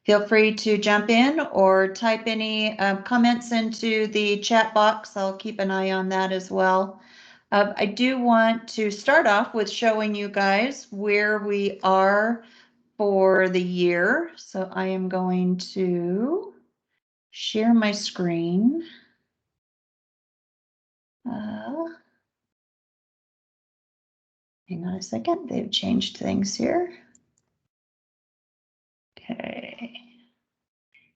Feel free to jump in or type any comments into the chat box. I'll keep an eye on that as well. I do want to start off with showing you guys where we are for the year. So I am going to share my screen. Hang on a second, they've changed things here. Okay.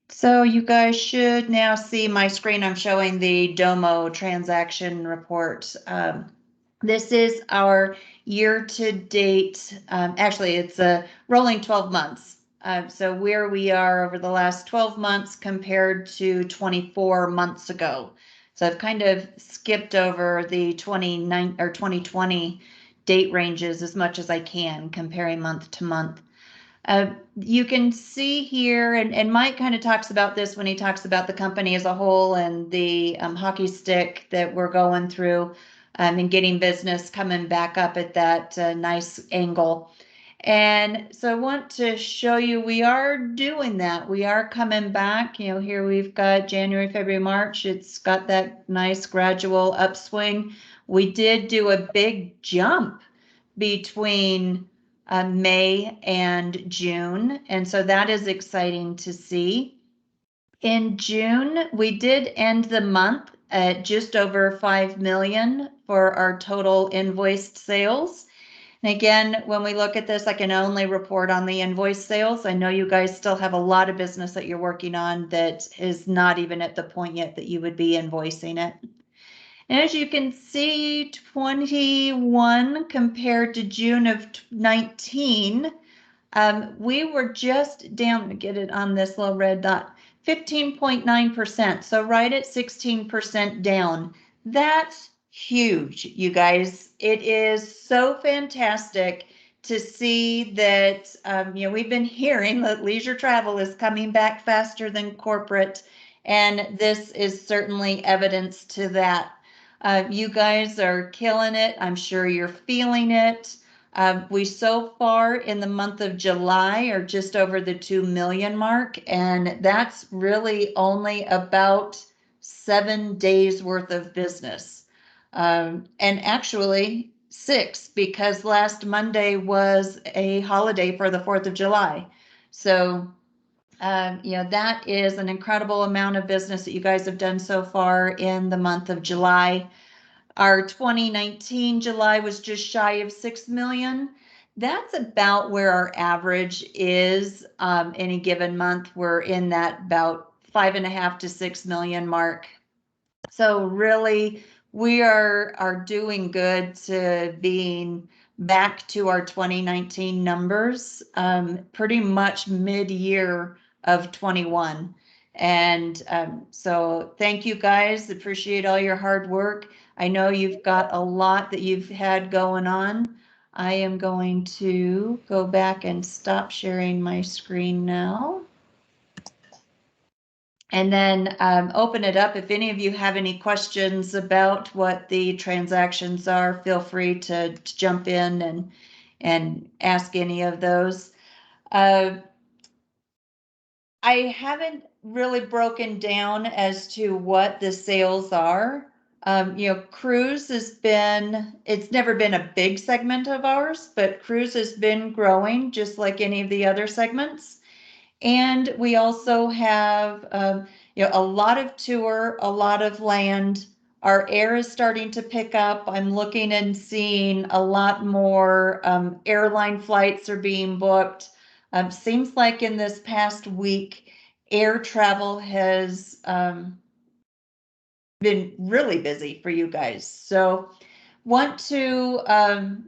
So you guys should now see my screen. I'm showing the Domo transaction report. This is our year-to-date, actually it's a rolling 12 months. So where we are over the last 12 months compared to 24 months ago. So I've kind of skipped over the 2020 date ranges as much as I can, comparing month to month. You can see here, and Mike kind of talks about this when he talks about the company as a whole and the hockey stick that we're going through and getting business coming back up at that nice angle. And so I want to show you we are doing that. We are coming back. You know, here we've got January, February, March. It's got that nice gradual upswing. We did do a big jump between May and June. And so that is exciting to see. In June, we did end the month at just over 5 million for our total invoiced sales. And again, when we look at this, I can only report on the invoice sales. I know you guys still have a lot of business that you're working on that is not even at the point yet that you would be invoicing it. And as you can see, 21 compared to June of 19, we were just down to get it on this little red dot, 15.9%. So right at 16% down. That's huge, you guys. It is so fantastic to see that, you know, we've been hearing that leisure travel is coming back faster than corporate. And this is certainly evidence to that. You guys are killing it. I'm sure you're feeling it. We so far in the month of July are just over the 2 million mark, and that's really only about 7 days worth of business. And actually 6, because last Monday was a holiday for the 4th of July. So you know, that is an incredible amount of business that you guys have done so far in the month of July. Our 2019 July was just shy of 6 million. That's about where our average is any given month. We're in that about 5.5 to 6 million mark. So really, we are doing good to being back to our 2019 numbers, pretty much mid-year of 21. And so thank you guys. Appreciate all your hard work. I know you've got a lot that you've had going on. I am going to go back and stop sharing my screen now. And then open it up. If any of you have any questions about what the transactions are, feel free to jump in and ask any of those. I haven't really broken down as to what the sales are. You know, cruise has been, it's never been a big segment of ours, but cruise has been growing just like any of the other segments. And we also have, you know, a lot of tour, a lot of land. Our air is starting to pick up. I'm looking and seeing a lot more airline flights are being booked. Seems like in this past week, air travel has been really busy for you guys. So want to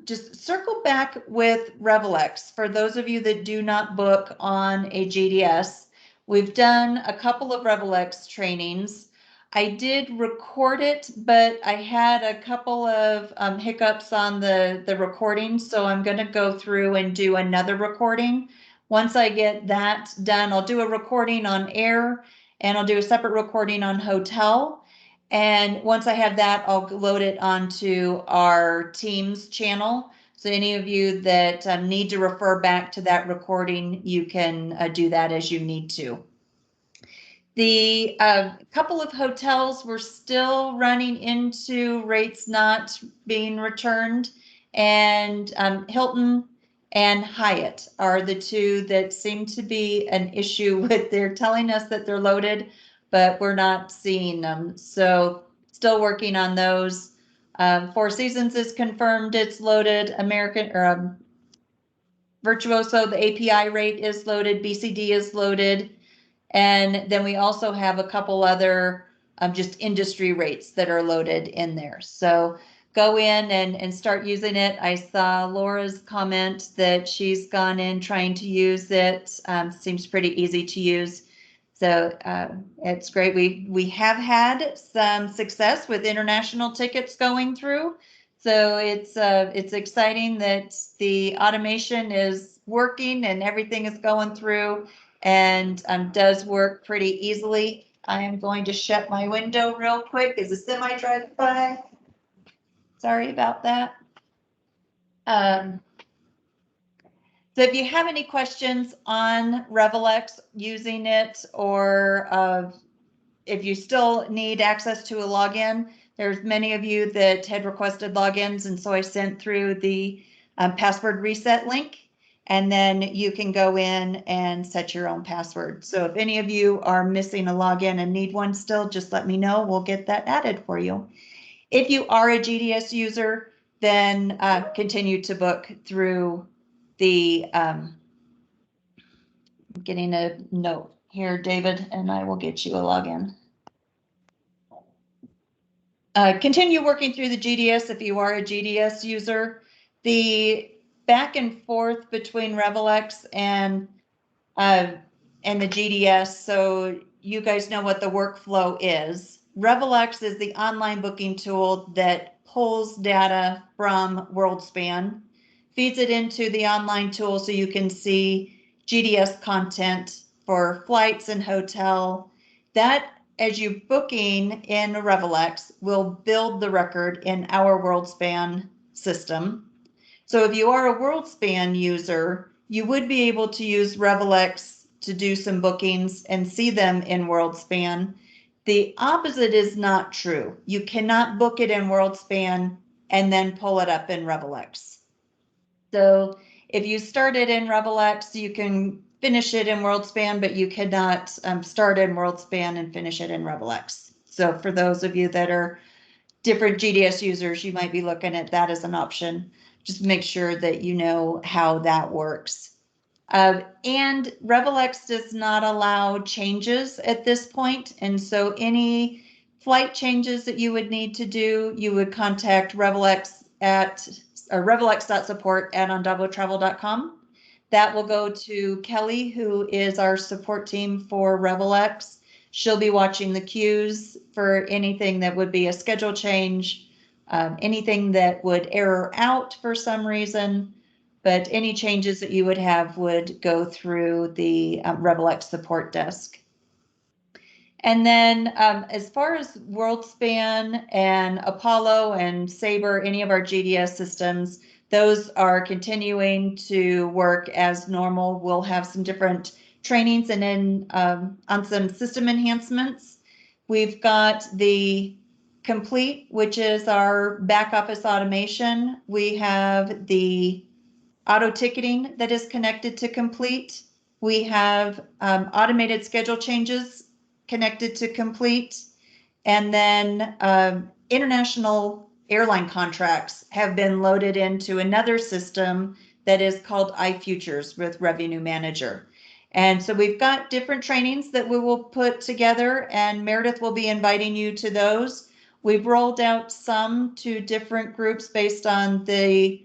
just circle back with RevelX. For those of you that do not book on a GDS, we've done a couple of RevelX trainings. I did record it, but I had a couple of hiccups on the recording, so I'm going to go through and do another recording. Once I get that done, I'll do a recording on air, and I'll do a separate recording on hotel. And once I have that, I'll load it onto our Teams channel So any of you that need to refer back to that recording, you can do that as you need to. The couple of hotels were still running into rates not being returned, and Hilton and Hyatt are the two that seem to be an issue with. They're telling us that they're loaded, but we're not seeing them. So still working on those. Four Seasons is confirmed it's loaded. American or Virtuoso, the API rate is loaded. BCD is loaded. And then we also have a couple other just industry rates that are loaded in there. So go in and start using it. I saw Laura's comment that she's gone in trying to use it. Seems pretty easy to use. So it's great. We have had some success with international tickets going through. So it's exciting that the automation is working and everything is going through, and does work pretty easily. I am going to shut my window real quick as a semi drives by. Sorry about that. So if you have any questions on Revelex, using it, or if you still need access to a login, there's many of you that had requested logins, and so I sent through the password reset link, and then you can go in and set your own password. So if any of you are missing a login and need one still, just let me know. We'll get that added for you. If you are a GDS user, then continue to book through the, I'm getting a note here, David, and I will get you a login. Continue working through the GDS if you are a GDS user. The back and forth between Revelex and the GDS, so you guys know what the workflow is. Revelex is the online booking tool that pulls data from WorldSpan, feeds it into the online tool so you can see GDS content for flights and hotel. That, as you booking in Revelex, will build the record in our WorldSpan system. So if you are a WorldSpan user, you would be able to use Revelex to do some bookings and see them in WorldSpan. The opposite is not true. You cannot book it in WorldSpan and then pull it up in Revelex. So if you start it in Revelex, you can finish it in WorldSpan, but you cannot start in WorldSpan and finish it in Revelex. So for those of you that are different GDS users, you might be looking at that as an option. Just make sure that you know how that works. And Revelex does not allow changes at this point. And so any flight changes that you would need to do, you would contact Revelex at revelex.support@andavotravel.com. That will go to Kelly, who is our support team for Revelex. She'll be watching the queues for anything that would be a schedule change, anything that would error out for some reason, but any changes that you would have would go through the Revelex support desk. And then as far as WorldSpan and Apollo and Sabre, any of our GDS systems, those are continuing to work as normal. We'll have some different trainings and then on some system enhancements. We've got the Complete, which is our back office automation. We have the auto ticketing that is connected to Complete. We have automated schedule changes connected to Complete. And then international airline contracts have been loaded into another system that is called iFutures with Revenue Manager. And so we've got different trainings that we will put together, and Meredith will be inviting you to those. We've rolled out some to different groups based on the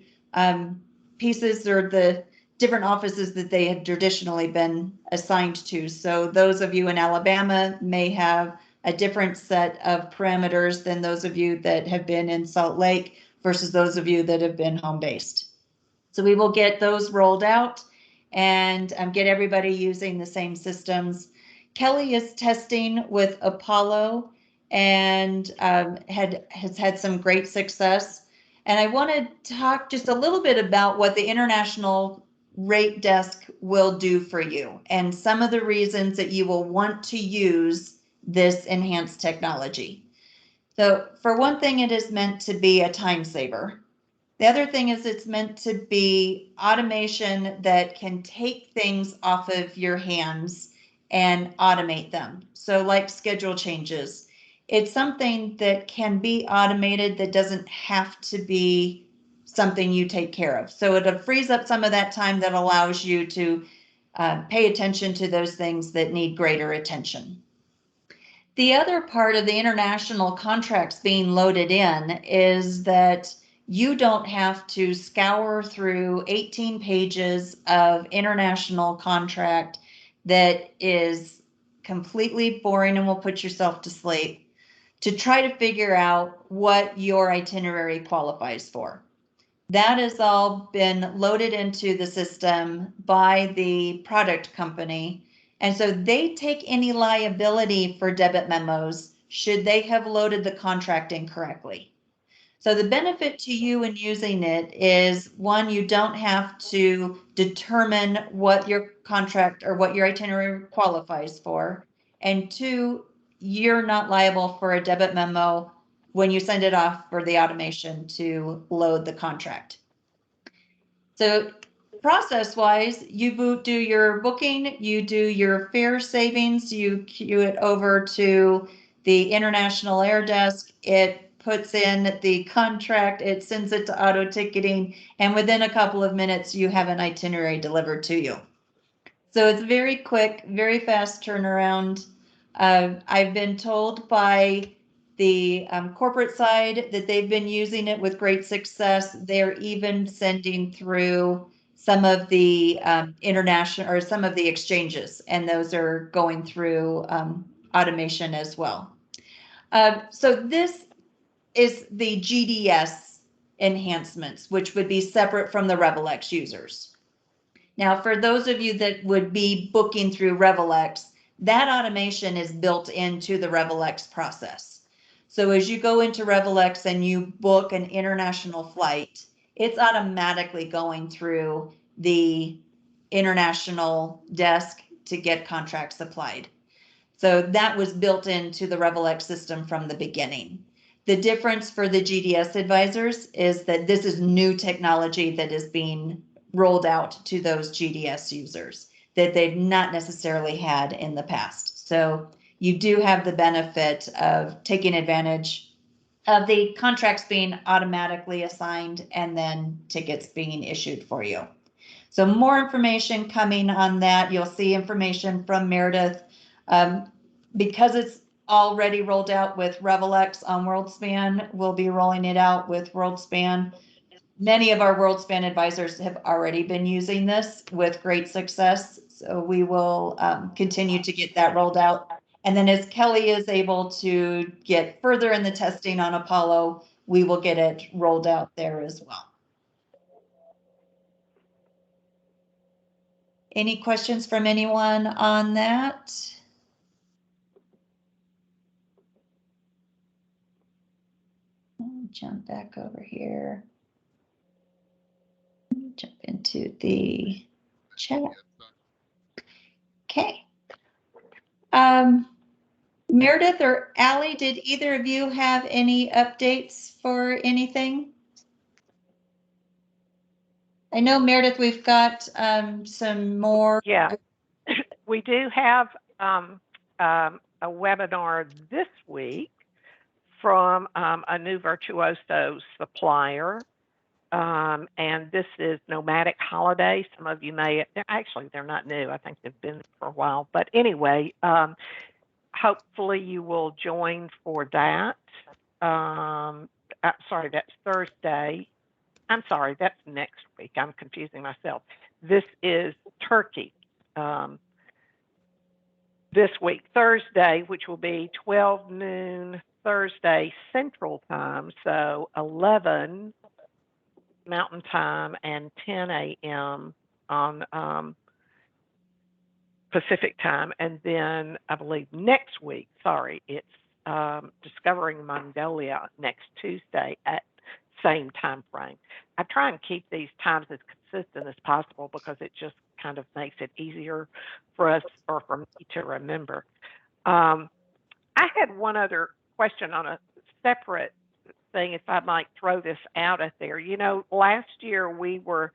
pieces or the different offices that they had traditionally been assigned to. So those of you in Alabama may have a different set of parameters than those of you that have been in Salt Lake versus those of you that have been home-based. So we will get those rolled out and get everybody using the same systems. Kelly is testing with Apollo and has had some great success. And I want to talk just a little bit about what the International Rate Desk will do for you and some of the reasons that you will want to use this enhanced technology. So for one thing, it is meant to be a time saver. The other thing is it's meant to be automation that can take things off of your hands and automate them. So like schedule changes, it's something that can be automated that doesn't have to be something you take care of. So it frees up some of that time that allows you to pay attention to those things that need greater attention. The other part of the international contracts being loaded in is that you don't have to scour through 18 pages of international contract that is completely boring and will put yourself to sleep to try to figure out what your itinerary qualifies for. That has all been loaded into the system by the product company. And so they take any liability for debit memos should they have loaded the contract incorrectly. So the benefit to you in using it is, one, you don't have to determine what your contract or what your itinerary qualifies for. And two, you're not liable for a debit memo when you send it off for the automation to load the contract. So process-wise, you do your booking, you do your fare savings, you queue it over to the International Air Desk. It puts in the contract, it sends it to auto ticketing, and within a couple of minutes, you have an itinerary delivered to you. So it's very quick, very fast turnaround. I've been told by the corporate side that they've been using it with great success. They're even sending through some of the international or some of the exchanges, and those are going through automation as well. So this is the GDS enhancements, which would be separate from the RevelX users. Now, for those of you that would be booking through RevelX, that automation is built into the RevelX process. So as you go into RevelX and you book an international flight, it's automatically going through the international desk to get contracts applied. So that was built into the RevelX system from the beginning. The difference for the GDS advisors is that this is new technology that is being rolled out to those GDS users that they've not necessarily had in the past. So you do have the benefit of taking advantage of the contracts being automatically assigned and then tickets being issued for you. So more information coming on that. You'll see information from Meredith. Because it's already rolled out with RevelX on WorldSpan, we'll be rolling it out with WorldSpan. Many of our WorldSpan advisors have already been using this with great success. So we will continue to get that rolled out. And then as Kelly is able to get further in the testing on Apollo, we will get it rolled out there as well. Any questions from anyone on that? Jump back over here. Jump into the chat. Okay. Meredith or Allie, did either of you have any updates for anything? I know, Meredith, we've got some more. Yeah, we do have a webinar this week from a new Virtuoso supplier. And this is Nomadic Holiday. Some of you may, they're not new. I think they've been for a while. But anyway, hopefully you will join for that. Sorry, that's Thursday. I'm sorry, that's next week. I'm confusing myself. This is Turkey. This week, Thursday, which will be 12 noon Thursday Central Time, so 11 Mountain Time and 10 a.m. on Pacific Time. And then I believe next week, it's Discovering Mongolia next Tuesday at same time frame. I try and keep these times as consistent as possible because it just kind of makes it easier for us or for me to remember. I had one other question on a separate thing, if I might throw this out at there. You know, last year we were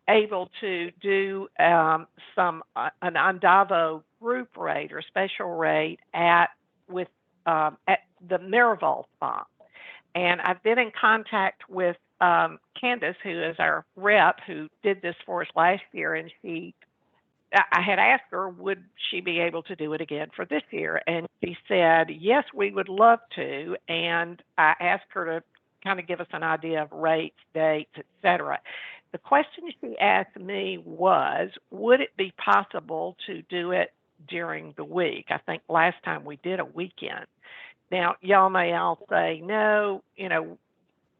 able to do an Andavo group rate or special rate at the Miraval spot. And I've been in contact with Candace, who is our rep, who did this for us last year, and I had asked her, would she be able to do it again for this year? And she said, yes, we would love to. And I asked her to kind of give us an idea of rates, dates, etc. The question she asked me was, would it be possible to do it during the week? I think last time we did a weekend. Now, y'all may all say, no, you know,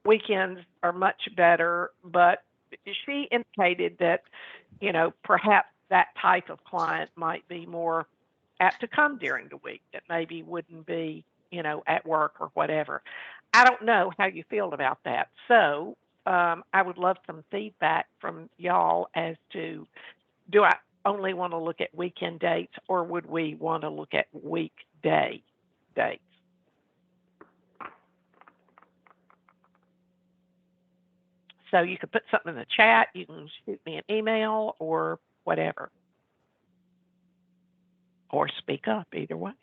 weekends are much better, but she indicated that, you know, perhaps that type of client might be more apt to come during the week, that maybe wouldn't be, you know, at work or whatever. I don't know how you feel about that. So I would love some feedback from y'all as to, do I only want to look at weekend dates, or would we want to look at weekday dates? So you could put something in the chat, you can shoot me an email or whatever. Or speak up, either way.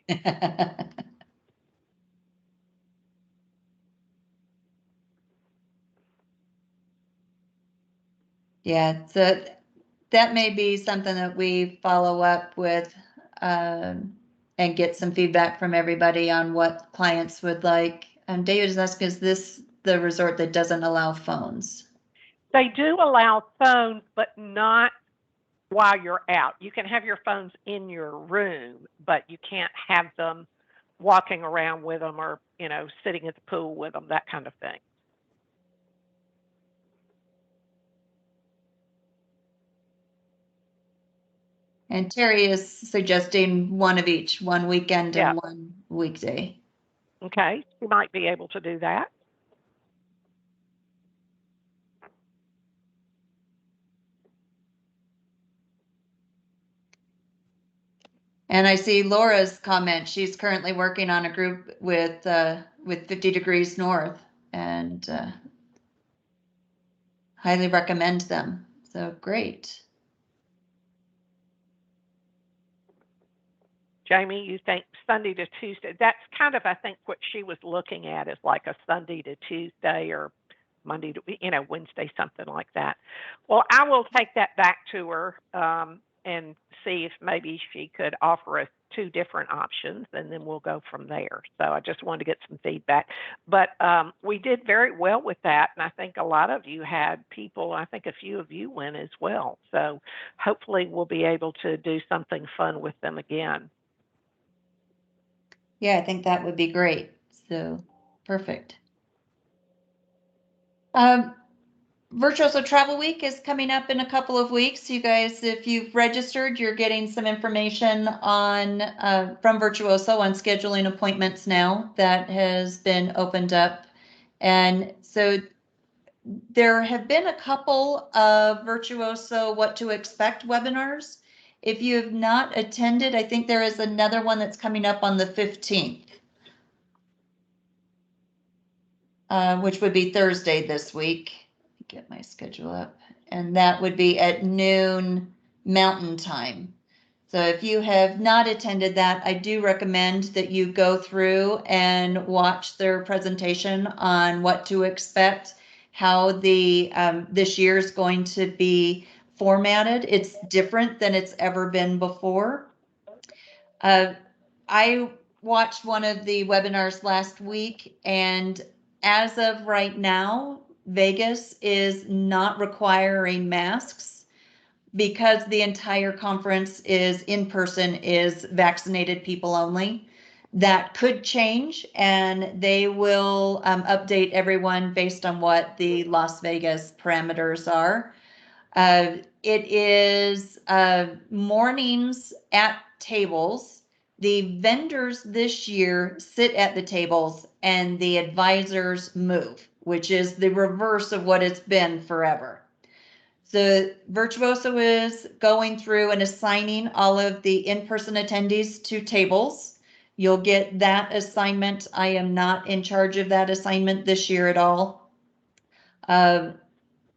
Yeah, so that may be something that we follow up with and get some feedback from everybody on what clients would like. David is asking, is this the resort that doesn't allow phones? They do allow phones, but not while you're out. You can have your phones in your room, but you can't have them walking around with them or, you know, sitting at the pool with them, that kind of thing. And Terry is suggesting one of each, one weekend and one weekday. Okay, you might be able to do that. And I see Laura's comment. She's currently working on a group with 50 Degrees North, and highly recommend them. So great. Jamie, you think Sunday to Tuesday? That's kind of, I think, what she was looking at is like a Sunday to Tuesday or Monday to, you know, Wednesday, something like that. Well, I will take that back to her and see if maybe she could offer us 2 different options, and then we'll go from there. So I just wanted to get some feedback. But we did very well with that, and I think a lot of you had people, I think a few of you went as well. So hopefully we'll be able to do something fun with them again. Yeah, I think that would be great. So perfect. Virtuoso Travel Week is coming up in a couple of weeks. You guys, if you've registered, you're getting some information on from Virtuoso on scheduling appointments now. That has been opened up. And so there have been a couple of Virtuoso What to Expect webinars. If you have not attended, I think there is another one that's coming up on the 15th. Which would be Thursday this week. Get my schedule up. And that would be at noon Mountain Time. So if you have not attended that, I do recommend that you go through and watch their presentation on what to expect, how the this year is going to be formatted. It's different than it's ever been before. I watched one of the webinars last week, and as of right now, Vegas is not requiring masks because the entire conference is in person, is vaccinated people only. That could change, and they will update everyone based on what the Las Vegas parameters are. It is mornings at tables. The vendors this year sit at the tables and the advisors move. which is the reverse of what it's been forever. The Virtuoso is going through and assigning all of the in-person attendees to tables. You'll get that assignment. I am not in charge of that assignment this year at all.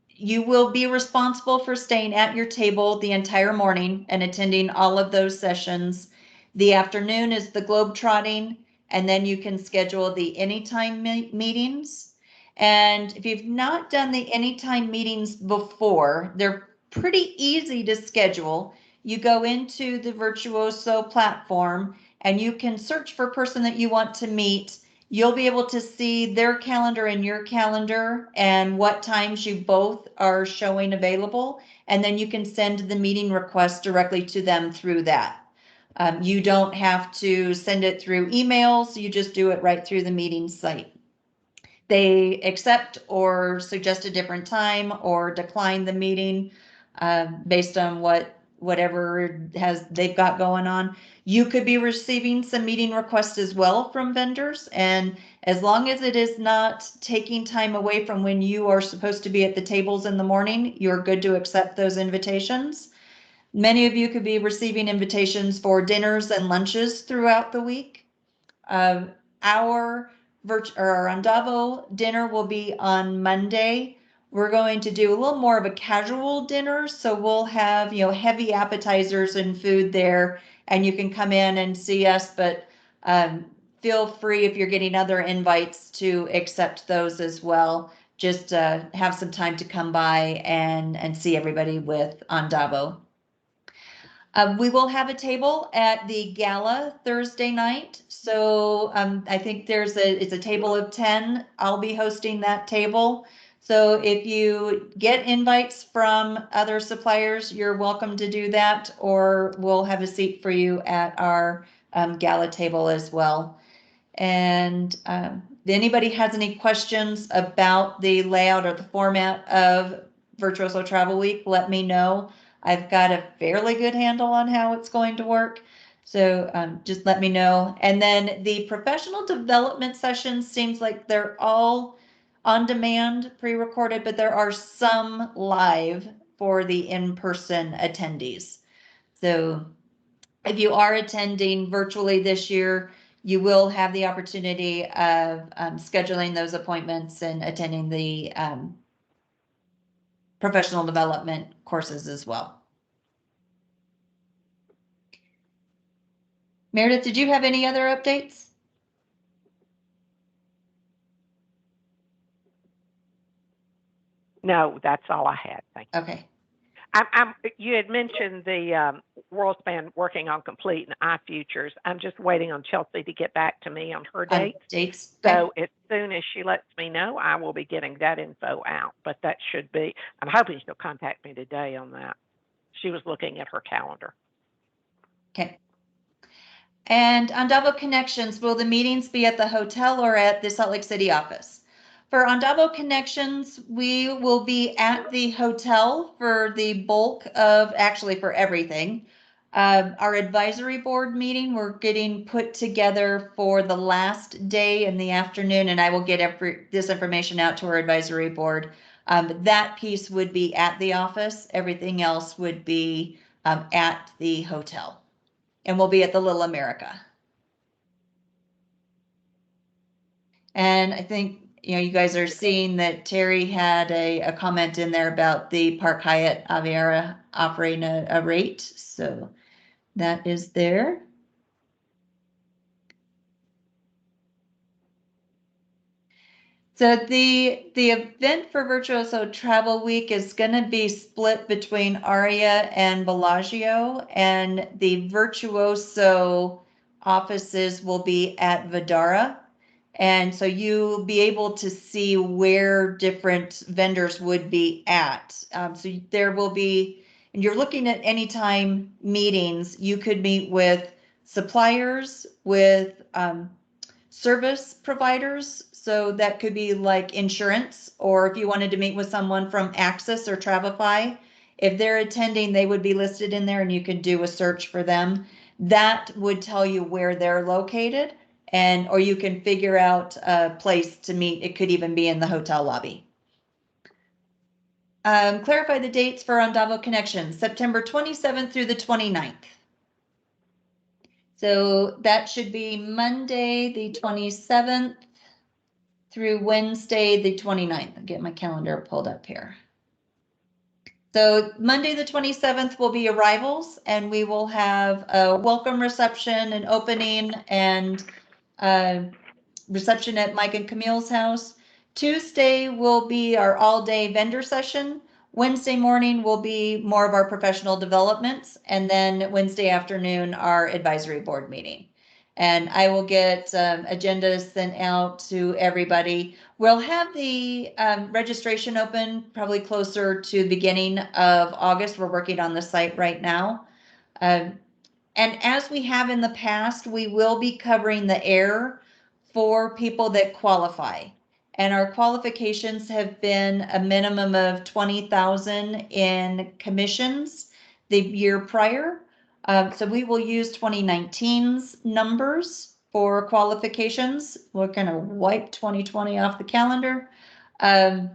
You will be responsible for staying at your table the entire morning and attending all of those sessions. The afternoon is the globe trotting, and then you can schedule the anytime meetings. And if you've not done the anytime meetings before, they're pretty easy to schedule. You go into the Virtuoso platform and you can search for a person that you want to meet. You'll be able to see their calendar and your calendar and what times you both are showing available. And then you can send the meeting request directly to them through that. You don't have to send it through emails. You just do it right through the meeting site. They accept or suggest a different time or decline the meeting based on whatever they've got going on. You could be receiving some meeting requests as well from vendors, and as long as it is not taking time away from when you are supposed to be at the tables in the morning, you're good to accept those invitations. Many of you could be receiving invitations for dinners and lunches throughout the week. Our Andavo dinner will be on Monday. We're going to do a little more of a casual dinner, so we'll have, heavy appetizers and food there, and you can come in and see us, but feel free, if you're getting other invites, to accept those as well. Just have some time to come by and see everybody with Andavo. We will have a table at the gala Thursday night. So I think it's a table of 10. I'll be hosting that table. So if you get invites from other suppliers, you're welcome to do that, or we'll have a seat for you at our gala table as well. And if anybody has any questions about the layout or the format of Virtuoso Travel Week, let me know. I've got a fairly good handle on how it's going to work. So just let me know. And then the professional development sessions seems like they're all on demand, pre-recorded, but there are some live for the in-person attendees. So if you are attending virtually this year, you will have the opportunity of scheduling those appointments and attending the professional development courses as well. Meredith, did you have any other updates? No, that's all I had. Thank you. Okay. You had mentioned the WorldSpan working on Complete and iFutures. I'm just waiting on Chelsea to get back to me on her dates. Dates. So as soon as she lets me know, I will be getting that info out. But that should be, I'm hoping she'll contact me today on that. She was looking at her calendar. Okay. And Andavo Connections, will the meetings be at the hotel or at the Salt Lake City office? For Andavo Connections, we will be at the hotel for the bulk of, actually for everything. Our advisory board meeting, we're getting put together for the last day in the afternoon, and I will get this information out to our advisory board. That piece would be at the office. Everything else would be at the hotel. And we'll be at the Little America. And I think, you guys are seeing that Terry had a comment in there about the Park Hyatt Aviara offering a rate. So that is there. So the event for Virtuoso Travel Week is going to be split between Aria and Bellagio, and the Virtuoso offices will be at Vidara. And so you'll be able to see where different vendors would be at. So there will be, and you're looking at anytime meetings, you could meet with suppliers, with service providers. So that could be like insurance, or if you wanted to meet with someone from Access or Travify, if they're attending, they would be listed in there and you could do a search for them. That would tell you where they're located. or you can figure out a place to meet. It could even be in the hotel lobby. Clarify the dates for AndavoConnect, September 27th through the 29th. So that should be Monday, the 27th through Wednesday, the 29th. I'll get my calendar pulled up here. So Monday, the 27th will be arrivals, and we will have a welcome reception and opening and reception at Mike and Camille's house. Tuesday will be our all-day vendor session. Wednesday morning will be more of our professional developments, and then Wednesday afternoon, our advisory board meeting. And I will get agendas sent out to everybody. We'll have the registration open probably closer to the beginning of August. We're working on the site right now. And as we have in the past, we will be covering the air for people that qualify. And our qualifications have been a minimum of 20,000 in commissions the year prior. So we will use 2019's numbers for qualifications. We're going to wipe 2020 off the calendar. And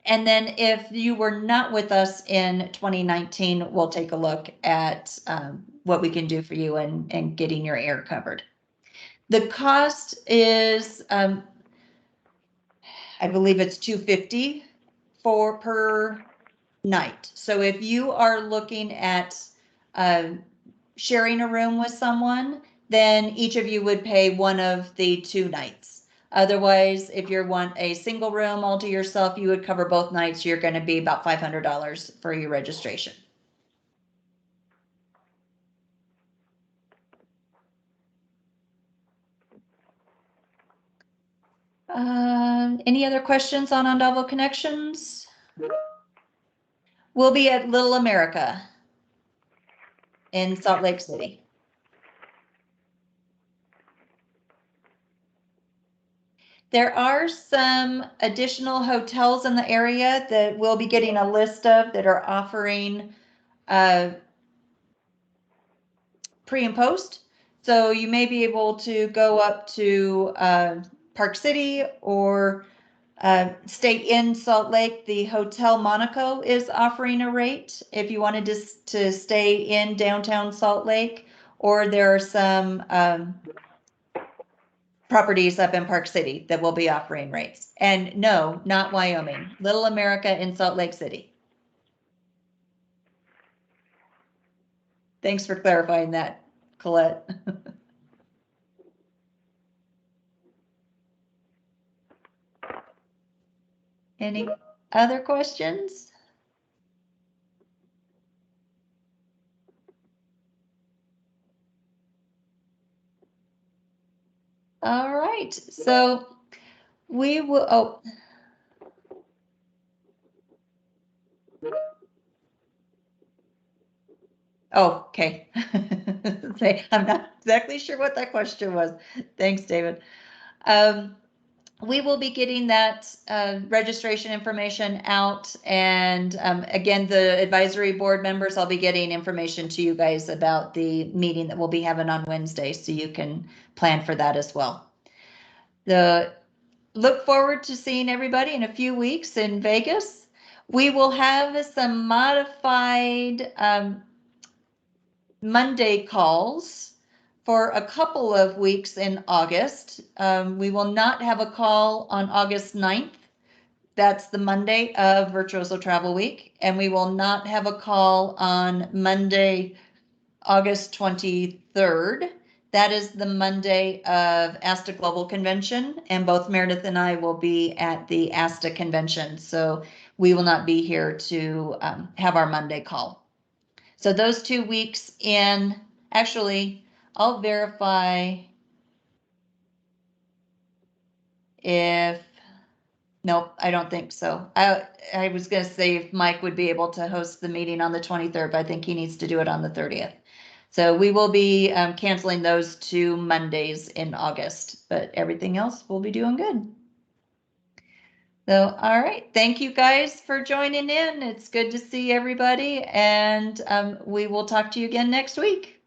then if you were not with us in 2019, we'll take a look at what we can do for you and getting your air covered. The cost is, I believe it's $250 per night. So if you are looking at sharing a room with someone, then each of you would pay one of the 2 nights. Otherwise, if you want a single room all to yourself, you would cover both nights. You're going to be about $500 for your registration. Any other questions on AndavoConnect? We'll be at Little America in Salt Lake City. There are some additional hotels in the area that we'll be getting a list of that are offering pre and post. So you may be able to go up to Park City or stay in Salt Lake. The Hotel Monaco is offering a rate if you wanted to stay in downtown Salt Lake, or there are some properties up in Park City that will be offering rates. And no, not Wyoming, Little America in Salt Lake City. Thanks for clarifying that, Colette. Any other questions? All right, so we will, okay. I'm not exactly sure what that question was. Thanks, David. We will be getting that registration information out, and again, the advisory board members, I'll be getting information to you guys about the meeting that we'll be having on Wednesday, so you can plan for that as well. Look forward to seeing everybody in a few weeks in Vegas. We will have some modified Monday calls for a couple of weeks in August. We will not have a call on August 9th. That's the Monday of Virtuoso Travel Week. And we will not have a call on Monday, August 23rd. That is the Monday of ASTA Global Convention. And both Meredith and I will be at the ASTA convention. So we will not be here to have our Monday call. So those 2 weeks in, actually, I'll verify if, nope, I don't think so. I was going to say if Mike would be able to host the meeting on the 23rd, but I think he needs to do it on the 30th. So we will be canceling those 2 Mondays in August, but everything else we'll be doing good. So, all right. Thank you guys for joining in. It's good to see everybody, and we will talk to you again next week.